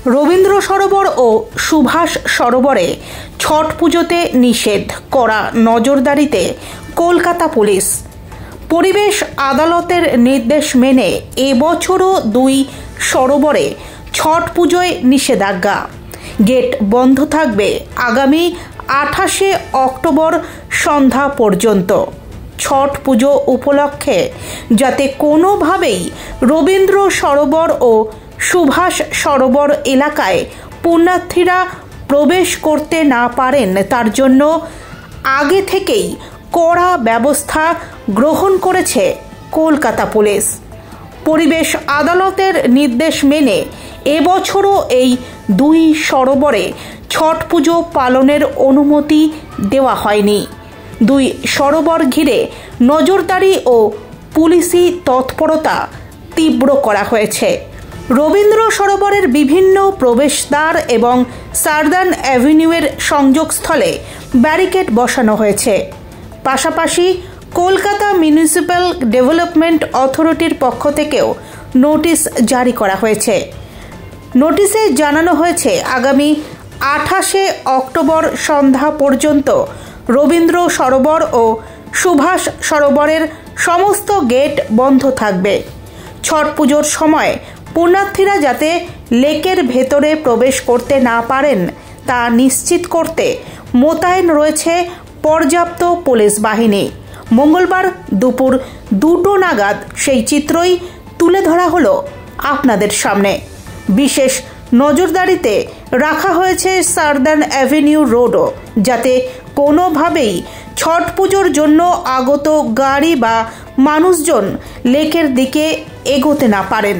রবীন্দ্র সরোবর ও সুভাষ সরোবরে ছট পুজোতে নিষেধ, করা নজরদারিতে কলকাতা পুলিশ। পরিবেশ আদালতের নির্দেশ মেনে এবছরও দুই সরোবরে ছট পুজোয় নিষেধাজ্ঞা। গেট বন্ধ থাকবে আগামী 28শে অক্টোবর সন্ধ্যা পর্যন্ত। ছট পুজো উপলক্ষে যাতে কোনোভাবেই রবীন্দ্র সরোবর ও সুভাষ সরোবর এলাকায় পুণ্যার্থীরা প্রবেশ করতে না পারেন, তার জন্য আগে থেকেই কড়া ব্যবস্থা গ্রহণ করেছে কলকাতা পুলিশ। পরিবেশ আদালতের নির্দেশ মেনে এবছরও এই দুই সরোবরে ছট পুজো পালনের অনুমতি দেওয়া হয়নি। দুই সরোবর ঘিরে নজরদারি ও পুলিশি তৎপরতা তীব্র করা হয়েছে। রবীন্দ্র সরোবরের বিভিন্ন প্রবেশদ্বার এবং সার্দার্ন অ্যাভিনিউয়ের সংযোগস্থলে ব্যারিকেড বসানো হয়েছে। পাশাপাশি কলকাতা মিউনিসিপ্যাল ডেভেলপমেন্ট অথরিটির পক্ষ থেকেও নোটিশ জারি করা হয়েছে। নোটিশে জানানো হয়েছে আগামী 28শে অক্টোবর সন্ধ্যা পর্যন্ত রবীন্দ্র সরোবর ও সুভাষ সরোবরের সমস্ত গেট বন্ধ থাকবে। ছট পুজোর সময় পুণ্যার্থীরা যাতে লেকের ভেতরে প্রবেশ করতে না পারেন তা নিশ্চিত করতে মোতায়েন রয়েছে পর্যাপ্ত পুলিশ বাহিনী। মঙ্গলবার দুপুর 2টো নাগাদ সেই চিত্রই তুলে ধরা হলো আপনাদের সামনে। বিশেষ নজরদারিতে রাখা হয়েছে সার্দার্ন অ্যাভিনিউ রোডও, যাতে কোনোভাবেই ছট পুজোর জন্য আগত গাড়ি বা মানুষজন লেকের দিকে এগোতে না পারেন।